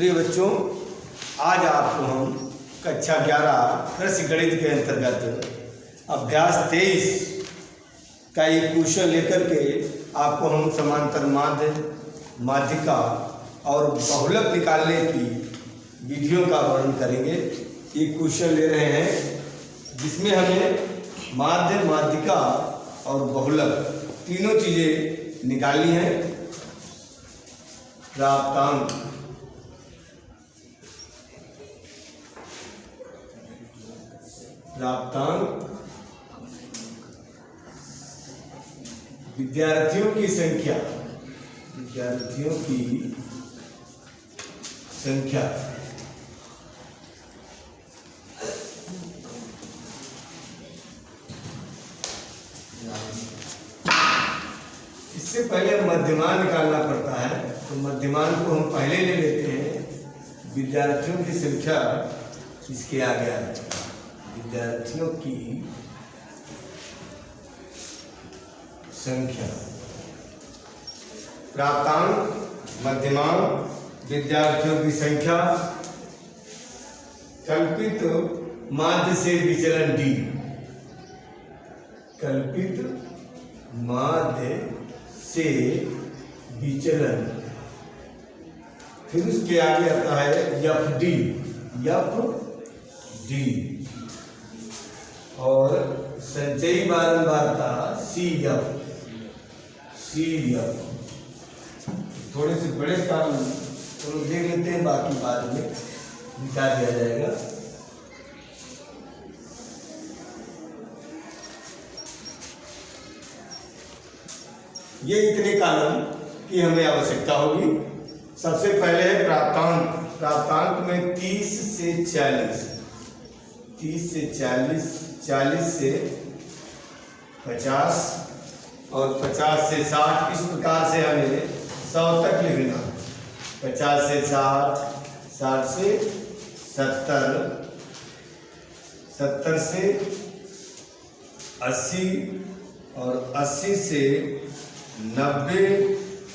प्रिय बच्चों, आज आपको हम कक्षा 11 कृषि गणित के अंतर्गत अभ्यास 23 का एक क्वेश्चन लेकर के आपको हम समांतर माध्य, माध्यिका और बहुलक निकालने की विधियों का वर्णन करेंगे। ये क्वेश्चन ले रहे हैं जिसमें हमें माध्य, माध्यिका और बहुलक तीनों चीज़ें निकालनी है। प्राप्तांक, विद्यार्थियों की संख्या, इससे पहले मध्यमान निकालना पड़ता है, तो मध्यमान को हम पहले ले लेते हैं। विद्यार्थियों की संख्या इसके आगे आ जाएगा। विद्यार्थियों की संख्या, प्राप्तांक, मध्यमान, विद्यार्थियों की संख्या, कल्पित माध्य से विचलन D, कल्पित माध्य से विचलन, फिर उसके आगे आता है FD, और संचयी बारंबारता CF। थोड़े से बड़े काम तो देख लेते हैं, बाकी बाद में निकाल दिया जाएगा। ये इतने कॉलम की हमें आवश्यकता होगी। सबसे पहले है प्राप्तांक। प्राप्तांक में 30 से 40, 40 से 50 और 50 से 60, इस प्रकार से हमें 100 तक लिखना। 50 से 60, 60 से 70, 70 से 80 और 80 से 90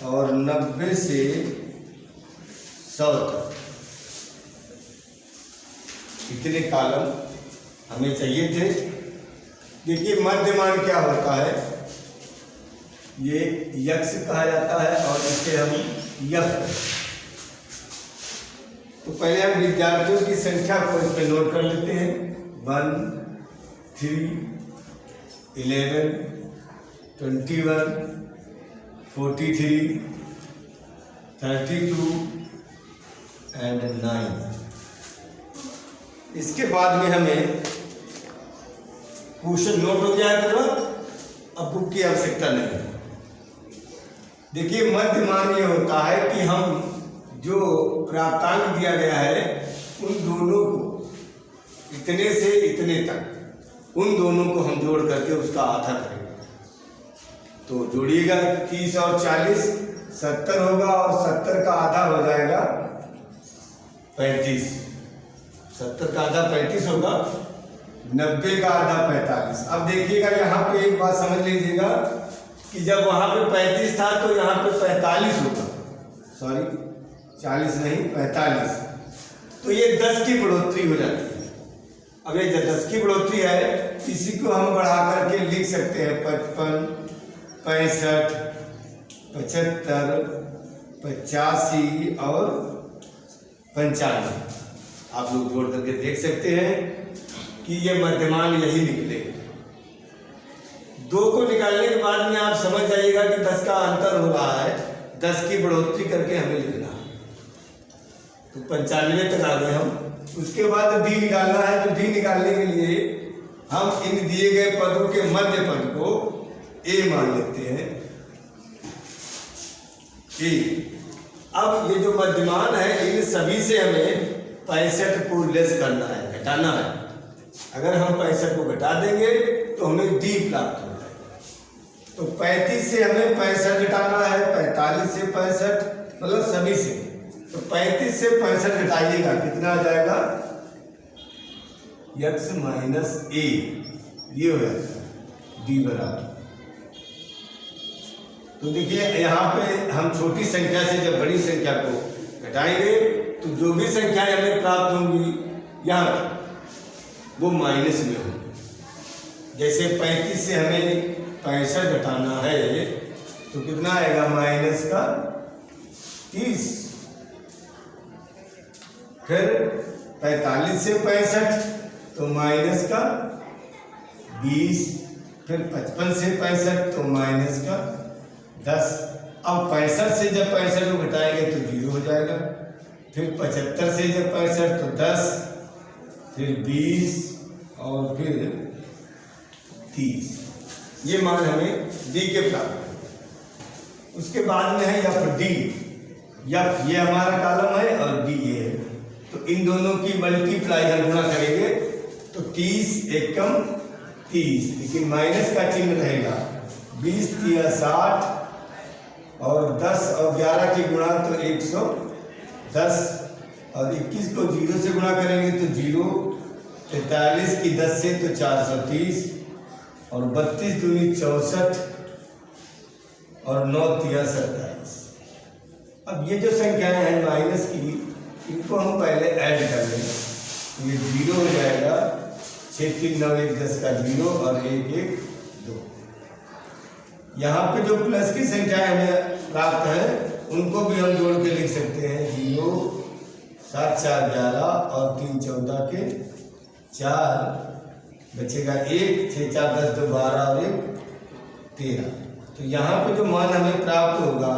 और 90 से 100 तक। इतने कॉलम हमें चाहिए थे। देखिए मध्यमान क्या होता है, ये यक्ष कहा जाता है और इसे हम यफ। तो पहले हम विद्यार्थियों की संख्या को इस पे नोट कर लेते हैं। 1, 3, 11, 21, 43, 32 एंड 9। इसके बाद में हमें क्वेश्चन नोट हो गया है तुरंत, अब बुक की आवश्यकता नहीं है। देखिए मध्यमान ये होता है कि हम जो प्राप्तांक दिया गया है उन दोनों को, इतने से इतने तक, उन दोनों को हम जोड़ करके उसका आधा करेंगे। तो जोड़िएगा 30 और 40, 70 होगा और 70 का आधा हो जाएगा 35। 70 का आधा 35 होगा, 90 का आधा 45। अब देखिएगा यहाँ पे एक बात समझ लीजिएगा कि जब वहाँ पे 35 था तो यहाँ पे 45 होगा, सॉरी 40 नहीं 45। तो ये 10 की बढ़ोतरी हो जाती है। अब ये 10 की बढ़ोतरी है, इसी को हम बढ़ा करके लिख सकते हैं 55, 65, 75, 85 और 95। आप लोग जोड़ करके देख सकते हैं कि ये मध्यमान यही निकले। 2 को निकालने के बाद में आप समझ जाइएगा कि 10 का अंतर हो रहा है, 10 की बढ़ोतरी करके हमें लिखना है। तो 95 तक आ गए हम। उसके बाद D निकालना है, तो D निकालने के लिए हम इन दिए गए पदों के मध्य पद को A मान लेते हैं। A। अब ये जो मध्यमान है इन सभी से हमें 65 को लेस करना है, घटाना है। अगर हम 65 को घटा देंगे तो हमें D प्राप्त हो जाएगा। तो 35 से हमें 65 घटाना है, 45 से 65, मतलब सभी से। तो 35 से 65 घटाइएगा, कितना आ जाएगा? x माइनस a, ये हो जाता है D बराबर। तो देखिए यहाँ पे हम छोटी संख्या से जब बड़ी संख्या को घटाएंगे तो जो भी संख्याएं हमें प्राप्त होंगी यहाँ वो माइनस में होंगी। जैसे 35 से हमें 65 घटाना है तो कितना आएगा, माइनस का 30। फिर 45 से 65 तो माइनस का 20। फिर 55 से 65 तो माइनस का 10। अब 65 से जब 65 को घटाएंगे तो 0 हो जाएगा। फिर 75 से जब 65 तो 10, फिर 20 और फिर 30। ये मान हमें डी के प्राप्त है। उसके बाद में है एफ डी। एफ ये हमारा कॉलम है और डी ये है, तो इन दोनों की मल्टीप्लाई हम गुणा करेंगे तो 30 एकम 30, लेकिन माइनस का चिन्ह रहेगा। 20 तिया 60 और 10 और 11 की गुणा तो 110 और 21 को 0 से गुणा करेंगे तो 0। 43 की 10 से तो 430 और 32 दूनी 64 और 9 तिया 27। अब ये जो संख्याएं हैं माइनस की, इनको हम पहले ऐड कर लेंगे। ये 0 हो जाएगा। 6 3 9 1 10 का 0 और 1 1 2। यहाँ पे जो प्लस की संख्याएं हमें प्राप्त है उनको भी हम जोड़ के लिख सकते हैं। 0 7 4 11 और 3 14 के 4 बचेगा 1। 6 4 10 2 12 और 1 13। तो यहाँ पे जो मान हमें प्राप्त होगा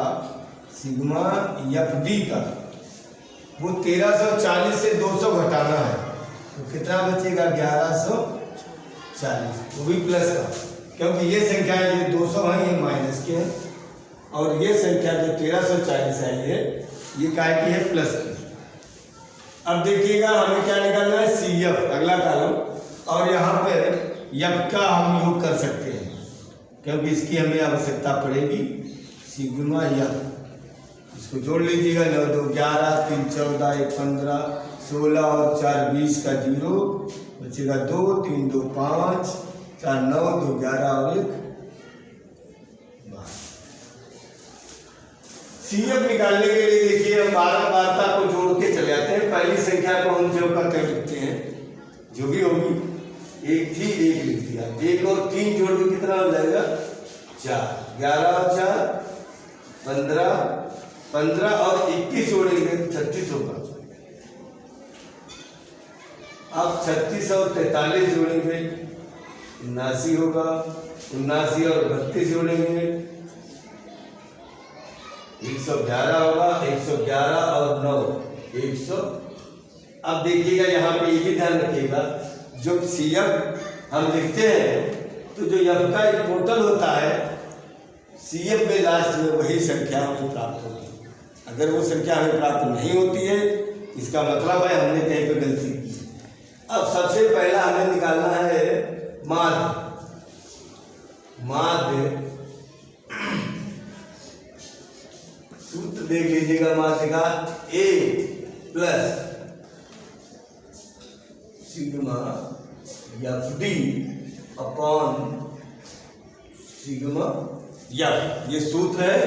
सिग्मा एफ डी का, वो 1340 से 200 घटाना है तो कितना बचेगा, 1140, वो भी प्लस का, क्योंकि ये संख्या जो 200 है ये माइनस के है और ये संख्या जो 1340 है ये काय की है, प्लस की। अब देखिएगा हमें क्या निकालना है, सी एफ अगला कॉलम, और यहाँ पर एफ का हम योग कर सकते हैं क्योंकि इसकी हमें आवश्यकता पड़ेगी। सिग्मा एफ, इसको जोड़ लीजिएगा। 9 2 11 3 14 1 15 16 और 4 20 का 0 बचेगा 2 3 2 5 4 9 2 11 और 1 12। सीएफ निकालने के लिए देखिए हम बारंबारता को जोड़ के चले जाते हैं। पहली संख्या को हम जो करके लिखते हैं, जो भी होगी, 1 थी 1 लिख दिया, 1 और 3 जोड़ के कितना हो जाएगा, 4। 11 और 4 15, 15 और 21 जोड़ेंगे 36 होगा। अब 36 और 43 जोड़ेंगे 79 होगा। 79 और 32 जोड़ेंगे 111 होगा। 111 और 9 100। अब देखिएगा यहाँ पे ये भी ध्यान रखिएगा, जो सीएफ हम लिखते हैं तो जो एफ का एक टोटल होता है सीएफ में लास्ट में वही संख्या हमें प्राप्त होती है। अगर वो संख्या हमें प्राप्त नहीं होती है इसका मतलब है हमने कहीं पे गलती की। अब सबसे पहला हमें निकालना है माध्य। सूत्र देख लीजिएगा माध्य का, A plus sigma F D upon sigma F, ये सूत्र है।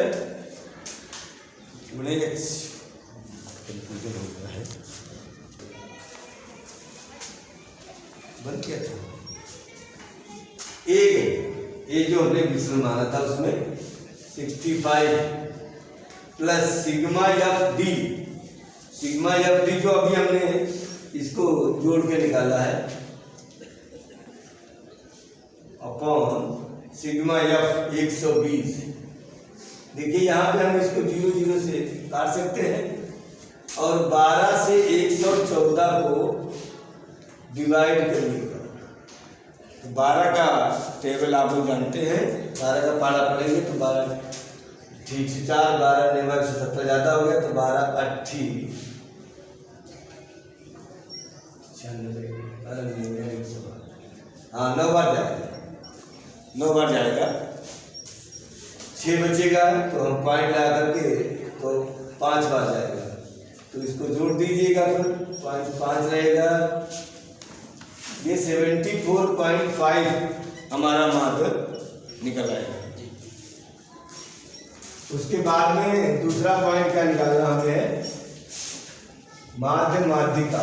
बन क्या था, ए जो हमने विचलन माना था उसमें 65 plus sigma F D. Sigma F D जो अभी हमने इसको जोड़ के निकाला है अपॉन सिग्मा एफ 120। देखिए यहाँ पे हम इसको 0 0 से काट सकते हैं और 12 से 114 को डिवाइड करिएगा। 12 का टेबल आप लोग जानते हैं, 12 का पारा पढ़ेंगे तो 12 ठीक से 4 12 ने 170 ज़्यादा हो गया तो 12 80 हाँ 9 बार जाएगा, 9 बार जाएगा। 6 बचेगा तो हम पॉइंट लगा करके तो 5 बार जाएगा, तो इसको जोड़ दीजिएगा, फिर 5 रहेगा। ये 74.5 हमारा माध्य निकल आएगा। उसके बाद में दूसरा पॉइंट क्या निकालना हमें है, माध्य माध्यिका,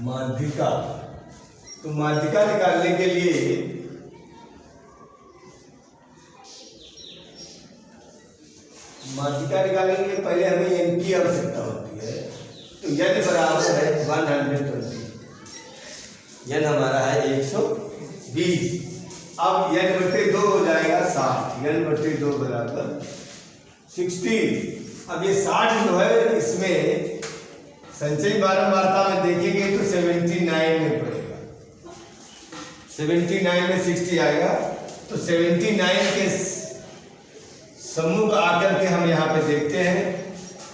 माध्यिका। तो माध्यिका निकालने के लिए पहले हमें n की आवश्यकता होती है। तो n बराबर है 120, n हमारा है 120। अब n/2 हो जाएगा 60, n/2 बराबर 60। अब ये 60 जो है इसमें संचयी बारंबारता में देखेंगे तो 79 में पड़ेगा, 79 में 60 आएगा। तो 79 के सम्मुख आकर के हम यहाँ पे देखते हैं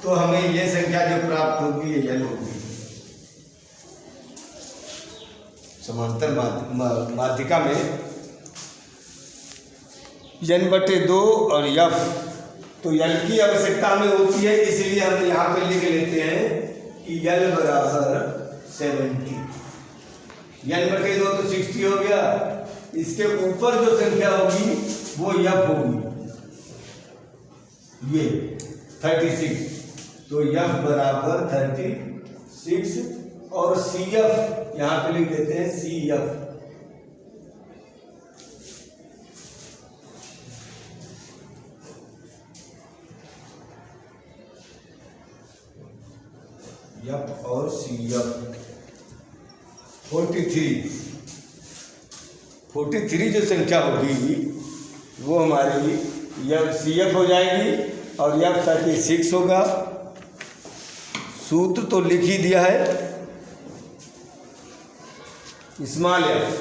तो हमें ये संख्या जो प्राप्त होगी ये n होगी। समांतर माध्यिका में n/2 और f, तो l की आवश्यकता हमें होती है, इसलिए हम यहाँ पे लिख लेते हैं कि l बराबर 70। n/2 तो 60 हो गया, इसके ऊपर जो संख्या होगी वो f होगी, ये 36। तो f बराबर 36 और CF यहाँ पे लिख देते हैं CF। F और CF 43 जो संख्या होगी वो हमारी CF हो जाएगी और F 36 होगा। सूत्र तो लिख ही दिया है, स्मॉल f,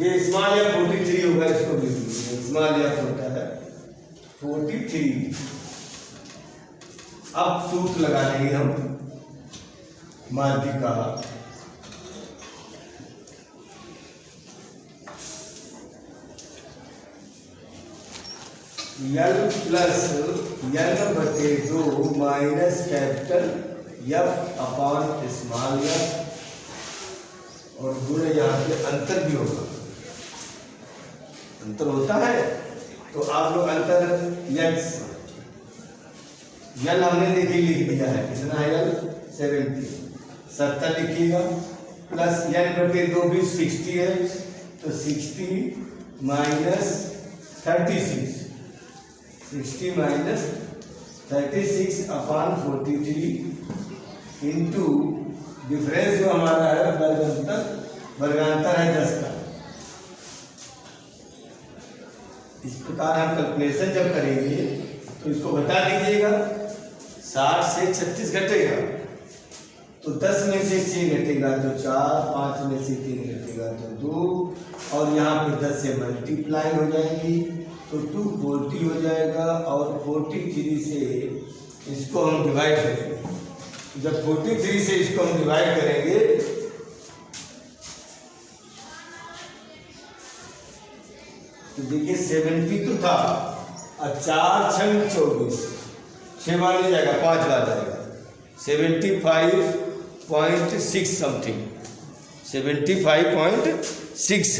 ये स्मॉल f 43 होगा, इसको लिख लीजिए। स्मॉल f होता है 43। अब सूत्र लगा लेंगे हम माध्यिका L plus n/2 minus capital F upon small f, और गुण यहाँ पे अंतर भी होगा, अंतर होता है। तो आप लोग अंतर x L हमने देखिए लिख दिया है, कितना है L 70 लिखिएगा, प्लस n/2 भी 60 है, तो 60 minus 36, 60 minus 36 upon 43 into difference जो हमारा है वर्गांतर है 10 का। इस प्रकार हम कैलकुलेशन जब करेंगे तो इसको बता दीजिएगा। 60 से 36 घटेगा तो 10 में से 6 घटेगा तो 4, 5 में से 3 घटेगा तो 2, और यहाँ पे 10 से मल्टीप्लाई हो जाएंगी तो 240 हो जाएगा, और 43 से इसको हम डिवाइड करेंगे। जब 43 से इसको हम डिवाइड करेंगे तो देखिए 70 तो था, और 4 छंग 24, 6 बार नहीं जाएगा, 5 बार जाएगा, 75.6 समथिंग, 75.6,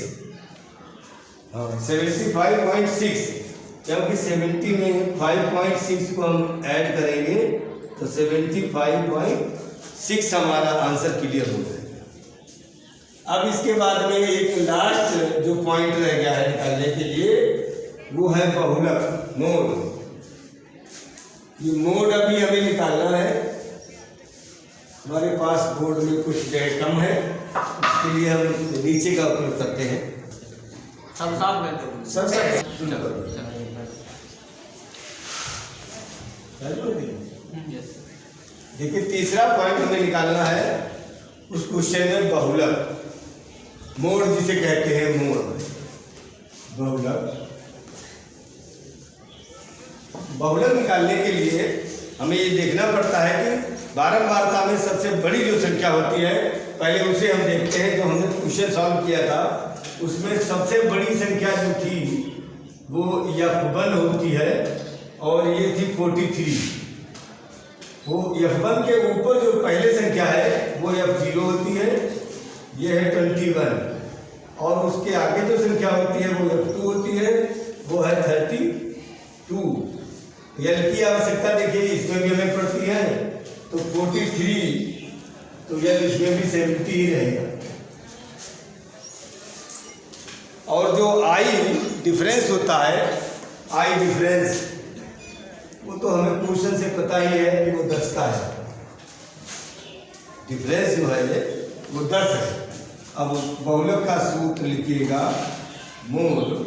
हाँ 75.6, क्योंकि 70 में 5.6 को हम ऐड करेंगे तो 75.6 हमारा आंसर क्लियर हो जाएगा। अब इसके बाद में एक लास्ट जो पॉइंट रह गया है निकालने के लिए, वो है बहुलक, मोड। ये मोड अभी हमें निकालना है। हमारे पास बोर्ड में कुछ जगह कम है, इसके लिए हम नीचे का उपयोग करते हैं। सब देखिए तीसरा पॉइंट हमें निकालना है उस क्वेश्चन में बहुलक, मोड जिसे कहते हैं, मोड बहुलक। बहुलक निकालने के लिए हमें ये देखना पड़ता है कि बारंबारता में सबसे बड़ी जो संख्या होती है पहले उसे हम देखते हैं। जो हमने क्वेश्चन सॉल्व किया था उसमें सबसे बड़ी संख्या जो थी वो F1 होती है, और ये थी 43। वो F1 के ऊपर जो पहले संख्या है वो F0 होती है, ये है 21, और उसके आगे जो संख्या होती है वो F2 होती है, वो है 32। यल की आवश्यकता देखिए इसमें भी हमें पड़ती है, तो 43, तो यल इसमें भी 70 ही रहेगा। और जो आई डिफरेंस होता है, आई डिफरेंस, वो तो हमें क्वेश्चन से पता ही है कि वो 10 का है। डिफरेंस जो है वो 10 है। अब बहुलक का सूत्र लिखिएगा, मूल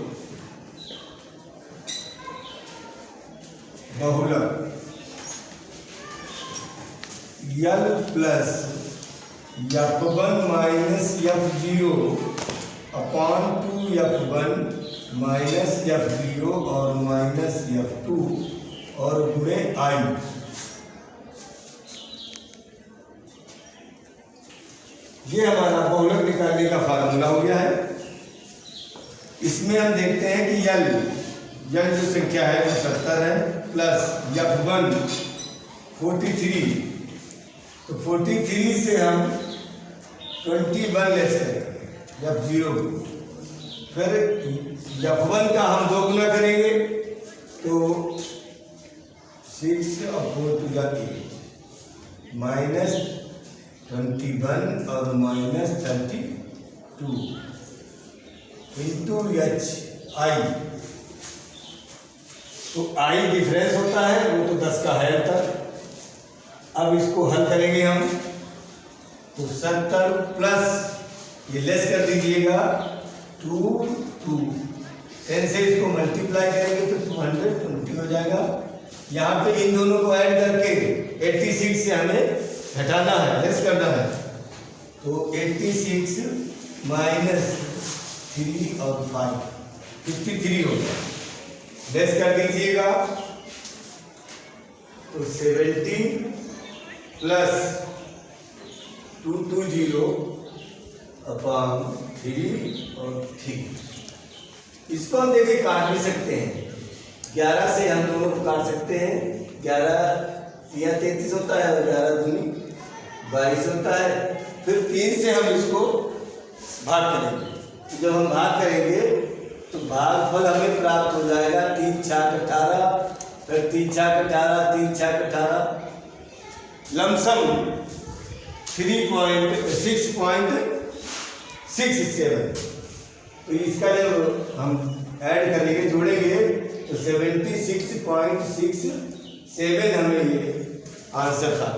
बहुलक L plus F1 minus F0 upon 2 F1 minus F0 और माइनस F2 और गुणे आई। ये हमारा बहुलक निकालने का फार्मूला हो गया है। इसमें हम देखते हैं कि यल जो संख्या है वो 70 है, प्लस F1 43, तो 43 से हम 21 लेस करेंगे F0 को, फिर F1 का हम 2 गुना करेंगे तो 6 और 4 टू जा 8 माइनस 21 और माइनस 32 इंटू एच आई। तो आई डिफरेंस होता है, वो तो 10 का है तक। अब इसको हल करेंगे हम, तो 70 प्लस ये लेस कर दीजिएगा 2 10 से इसको मल्टीप्लाई करेंगे तो 220 हो जाएगा। यहाँ पे इन दोनों को ऐड करके 86 से हमें हटाना है, लेस करना है, तो 86 माइनस 3 और 5 53 होगा। लेस कर दीजिएगा तो 70 प्लस 220 अपॉन 3 और 3। इसको हम देखिए काट भी सकते हैं, 11 से हम दोनों को काट सकते हैं। 11 या 33 होता है और 11 दूनी 22 होता है। फिर 3 से हम इसको भाग करेंगे। जब हम भाग करेंगे तो भागफल हमें प्राप्त हो जाएगा 3 छाक 18, फिर 3 छाक 18, 3 छाक 18, लमसम 6.67। तो इसका जब हम ऐड करेंगे, जोड़ेंगे, तो 76.67 हमें ये आंसर था।